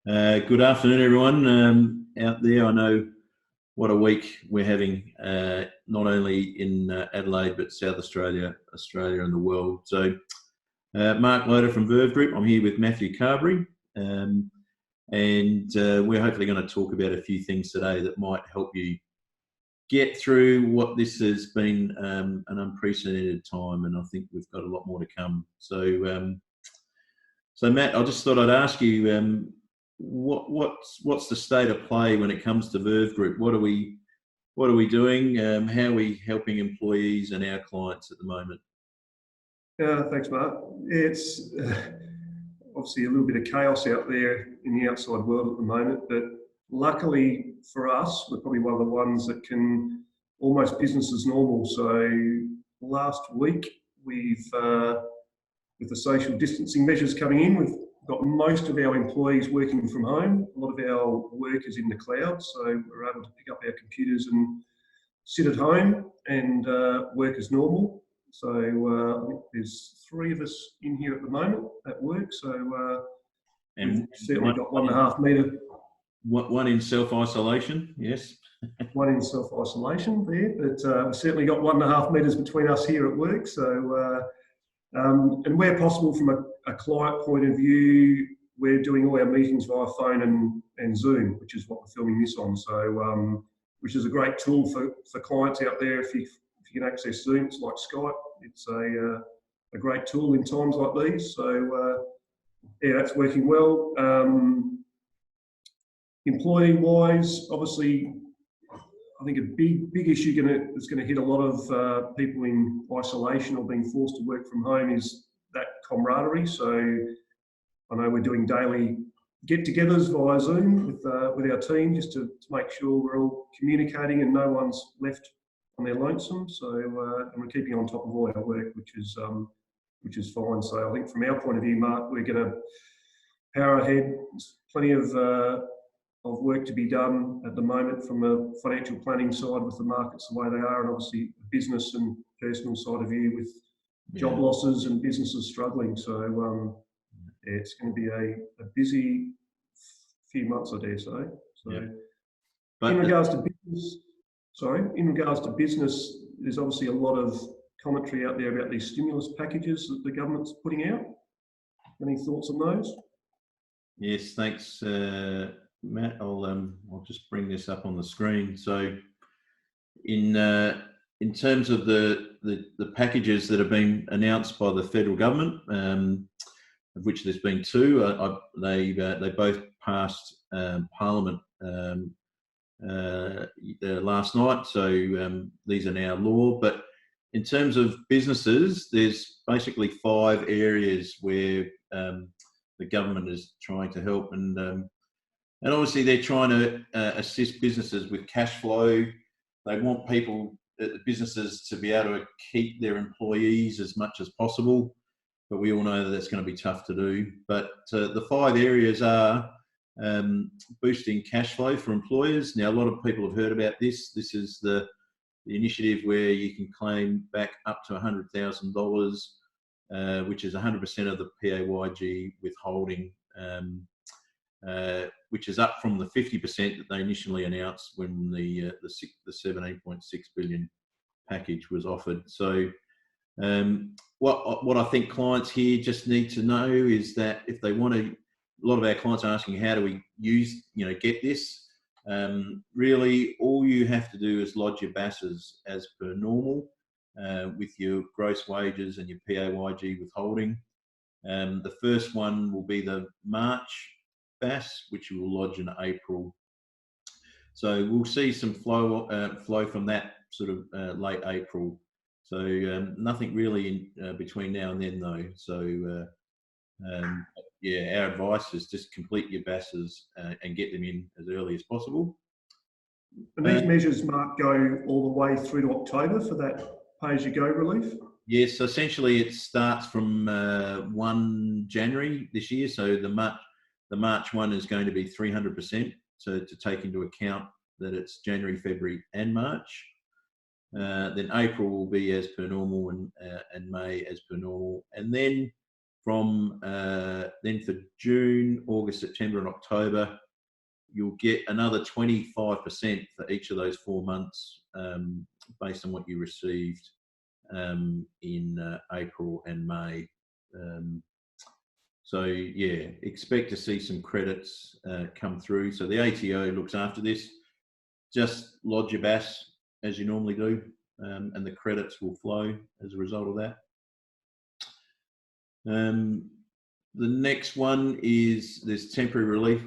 Good afternoon, everyone out there. I know what a week we're having, not only in Adelaide, but South Australia, and the world. So, Mark Loader from Verve Group. I'm here with Matthew Carberry, and we're hopefully going to talk about a few things today that might help you get through what this has been an unprecedented time, and I think we've got a lot more to come. So, Matt, I just thought I'd ask you. What's the state of play when it comes to Verve Group? What are we doing? How are we helping employees and our clients at the moment? Yeah, thanks, Mark. It's obviously a little bit of chaos out there in the outside world at the moment, but luckily for us, we're probably one of the ones that can almost business as normal. So last week, we've with the social distancing measures coming in, we've got most of our employees working from home. A lot of our work is in the cloud, so we're able to pick up our computers and sit at home and work as normal. So I think there's 3 of us in here at the moment at work. So and we've certainly got 1.5 metre. One in self-isolation, yes. One in self-isolation there, but we've certainly got 1.5 metres between us here at work. So and where possible from a client point of view, we're doing all our meetings via phone and Zoom, which is what we're filming this on. So which is a great tool for clients out there. If you can access Zoom, it's like Skype. It's a great tool in times like these. So yeah, that's working well. Employee-wise, obviously, I think a big issue that's going to hit a lot of people in isolation or being forced to work from home is that camaraderie. So I know we're doing daily get-togethers via Zoom with our team just to make sure we're all communicating and no one's left on their lonesome. So and we're keeping on top of all our work, which is fine. So I think from our point of view, Mark, we're going to power ahead. There's plenty of work to be done at the moment from a financial planning side with the markets the way they are, and obviously business and personal side of view with job losses and businesses struggling. So it's going to be a busy few months, I dare say. So but in regards to business, there's obviously a lot of commentary out there about these stimulus packages that the government's putting out. Any thoughts on those? Yes, thanks, Matt. I'll just bring this up on the screen. So, in terms of the packages that have been announced by the federal government, of which there's been 2, they both passed Parliament last night. So these are now law. But in terms of businesses, there's basically 5 areas where the government is trying to help, and obviously they're trying to assist businesses with cash flow. They want businesses to be able to keep their employees as much as possible, but we all know that that's going to be tough to do. But the 5 areas are boosting cash flow for employers. Now, a lot of people have heard about this. This is the initiative where you can claim back up to $100,000, which is 100% of the PAYG withholding, which is up from the 50% that they initially announced when the 17.6 billion package was offered. So what I think clients here just need to know is that if they want to, a lot of our clients are asking, how do we get this? Really, all you have to do is lodge your BASs as per normal with your gross wages and your PAYG withholding. The first one will be the March BAS, which you will lodge in April. So we'll see some flow from that sort of late April. So nothing really in between now and then, though. So our advice is just complete your BASs and get them in as early as possible. And these measures, Mark, go all the way through to October for that pay-as-you-go relief? Yes, so essentially it starts from 1 January this year. So the March one is going to be 300%. So to take into account that it's January, February, and March. Then April will be as per normal, and May as per normal, and then from then for June, August, September and October, you'll get another 25% for each of those 4 months based on what you received in April and May. So yeah, expect to see some credits come through. So the ATO looks after this. Just lodge your BAS as you normally do, and the credits will flow as a result of that. The next one is there's temporary relief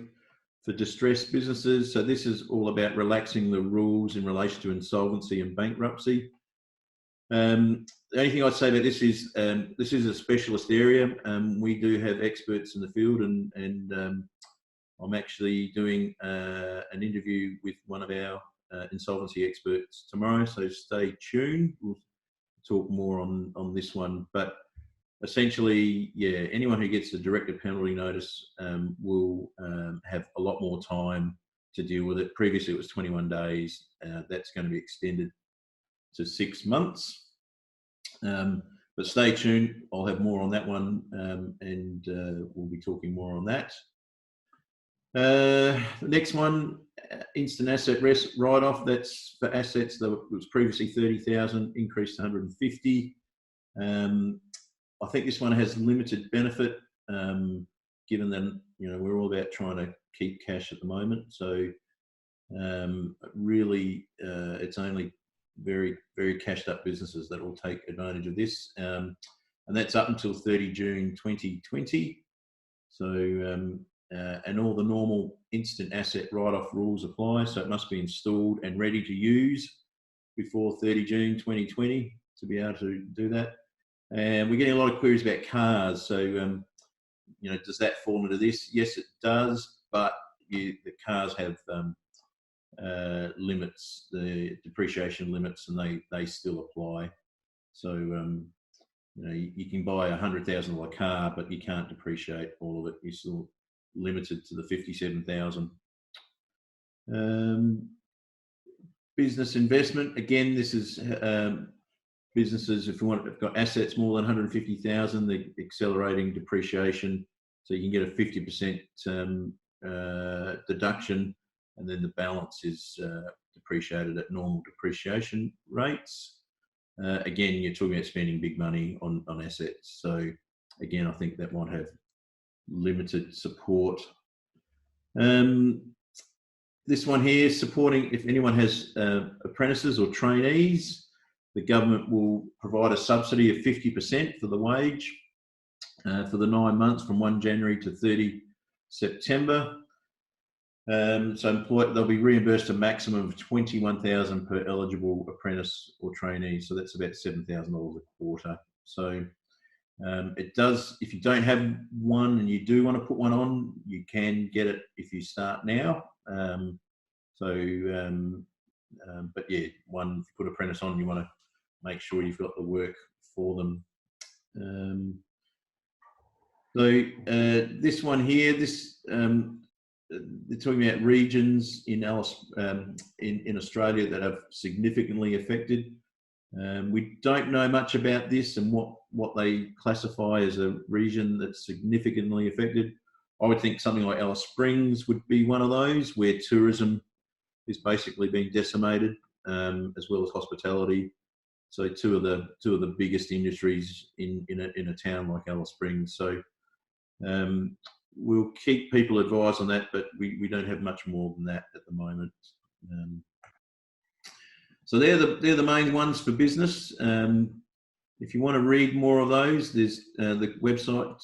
for distressed businesses. So this is all about relaxing the rules in relation to insolvency and bankruptcy. The only thing I'd say about this is a specialist area. We do have experts in the field, and I'm actually doing an interview with one of our insolvency experts tomorrow. So stay tuned. We'll talk more on this one. But essentially, yeah, anyone who gets a directed penalty notice will have a lot more time to deal with it. Previously, it was 21 days. That's going to be extended to 6 months. But stay tuned. I'll have more on that one, and we'll be talking more on that. The next one, instant asset write-off. That's for assets that was previously 30,000, increased to 150. I think this one has limited benefit, given that we're all about trying to keep cash at the moment. So really, it's only very, very cashed up businesses that will take advantage of this, and that's up until 30 June 2020. So and all the normal instant asset write-off rules apply. So it must be installed and ready to use before 30 June 2020 to be able to do that. And we're getting a lot of queries about cars. So, does that fall into this? Yes, it does. But the cars have limits, the depreciation limits, and they still apply. So, you can buy a $100,000 car, but you can't depreciate all of it. You're still limited to the 57,000. Business investment. Again, this is businesses, if have got assets more than 150,000, they're accelerating depreciation, so you can get a 50% deduction, and then the balance is depreciated at normal depreciation rates. Again, you're talking about spending big money on assets, so again, I think that might have limited support. This one here, supporting if anyone has apprentices or trainees, the government will provide a subsidy of 50% for the wage for the 9 months from 1 January to 30 September. So they'll be reimbursed a maximum of $21,000 per eligible apprentice or trainee. So that's about $7,000 a quarter. So it does, if you don't have one and you do want to put one on, you can get it if you start now. But yeah, if you put apprentice on, you want to make sure you've got the work for them. This one here, they're talking about regions in Australia that have significantly affected. We don't know much about this and what they classify as a region that's significantly affected. I would think something like Alice Springs would be one of those, where tourism is basically being decimated, as well as hospitality. So two of the biggest industries in a town like Alice Springs. So we'll keep people advised on that, but we don't have much more than that at the moment. So they're the main ones for business. If you want to read more of those, there's the website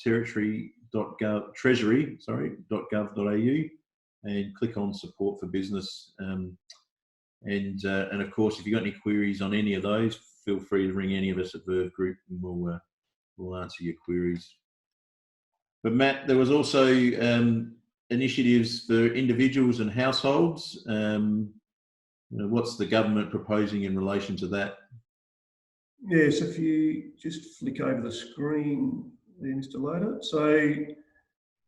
treasury.gov.au, and click on support for business. And of course, if you've got any queries on any of those, feel free to ring any of us at Verve Group, and we'll answer your queries. But Matt, there was also initiatives for individuals and households. What's the government proposing in relation to that? Yes, if you just flick over the screen there, Mr. Loader. So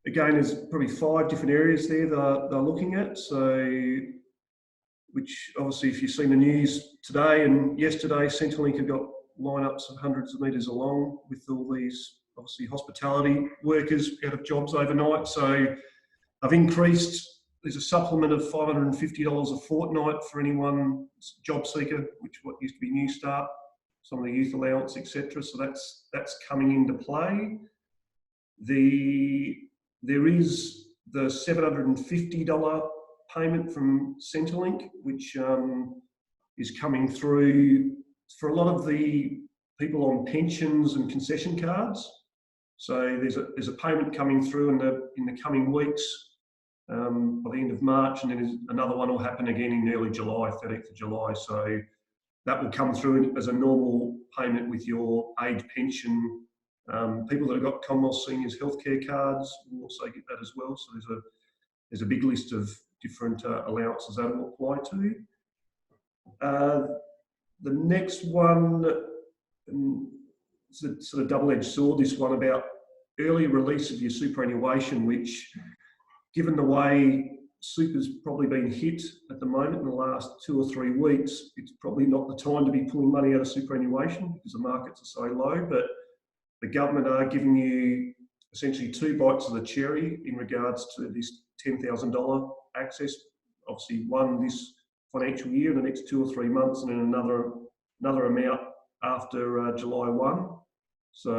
again, there's probably 5 different areas there they're looking at. So, which obviously, if you've seen the news today and yesterday, Centrelink have got lineups of hundreds of metres along with all these obviously hospitality workers out of jobs overnight. So I've increased, there's a supplement of $550 a fortnight for anyone job seeker, which what used to be New Start, some of the youth allowance, etc. So that's coming into play. There is the $750 payment from Centrelink, which is coming through for a lot of the people on pensions and concession cards. So there's a payment coming through in the coming weeks, by the end of March, and then another one will happen again in early July, 13th of July. So that will come through as a normal payment with your age pension. People that have got Commonwealth Seniors Healthcare cards will also get that as well. So there's a big list of different allowances that will apply to. The next one, it's a sort of double-edged sword, this one about early release of your superannuation, which, given the way super's probably been hit at the moment in the last 2 or 3 weeks, it's probably not the time to be pulling money out of superannuation because the markets are so low. But the government are giving you essentially 2 bites of the cherry in regards to this $10,000 access. Obviously, one this financial year in the next 2 or 3 months, and then another amount after July 1. So,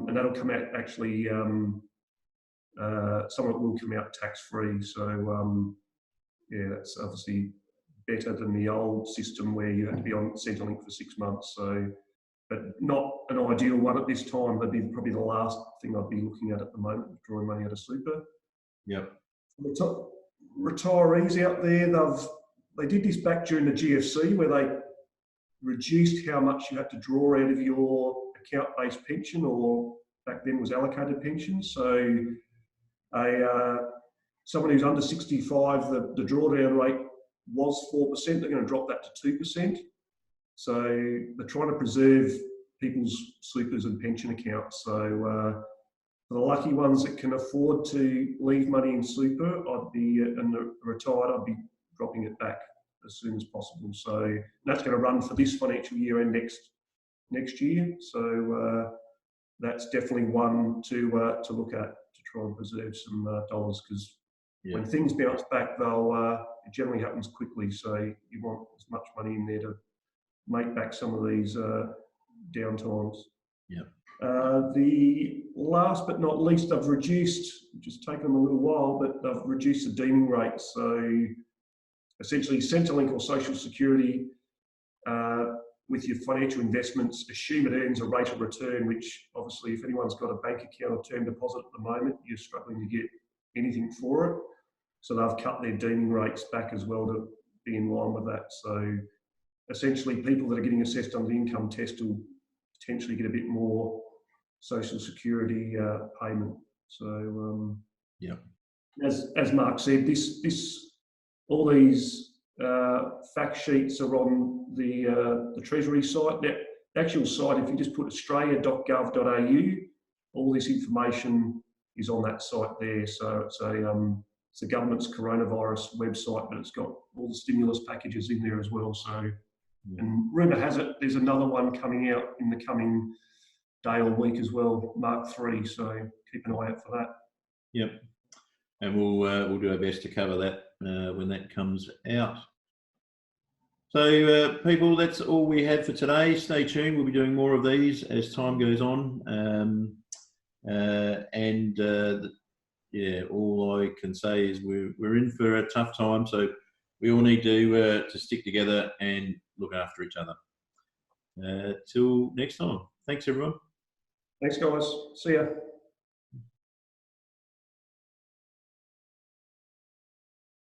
and that'll come out actually, some of it will come out tax-free. So, yeah, that's obviously better than the old system where you had to be on Centrelink for 6 months. So, but not an ideal one at this time. That'd be probably the last thing I'd be looking at the moment, drawing money out of super. Yep. Retirees out there, they did this back during the GFC where they reduced how much you had to draw out of your account-based pension, or back then was allocated pension. So someone who's under 65, the drawdown rate was 4%. They're going to drop that to 2%. So they're trying to preserve people's supers and pension accounts. So for the lucky ones that can afford to leave money in super, and the retired, I'd be dropping it back as soon as possible. So that's going to run for this financial year and next year. So that's definitely one to look at to try and preserve some dollars, because when things bounce back, it generally happens quickly. So you want as much money in there to make back some of these downtimes. Yeah. The last but not least, I've reduced, which has taken them a little while, but I've reduced the deeming rate. So essentially, Centrelink or Social Security, with your financial investments, assume it earns a rate of return, which obviously, if anyone's got a bank account or term deposit at the moment, you're struggling to get anything for it. So they've cut their deeming rates back as well to be in line with that. So essentially, people that are getting assessed under the income test will potentially get a bit more Social Security payment. So as Mark said, all these fact sheets are on the Treasury site. The actual site, if you just put australia.gov.au, all this information is on that site there. So it's the government's coronavirus website, but it's got all the stimulus packages in there as well. So, and rumour has it there's another one coming out in the coming day or week as well, Mark 3. So keep an eye out for that. Yep. And we'll do our best to cover that when that comes out. So people, that's all we had for today. Stay tuned. We'll be doing more of these as time goes on. All I can say is we're in for a tough time. So we all need to stick together and look after each other. Till next time. Thanks, everyone. Thanks, guys. See ya.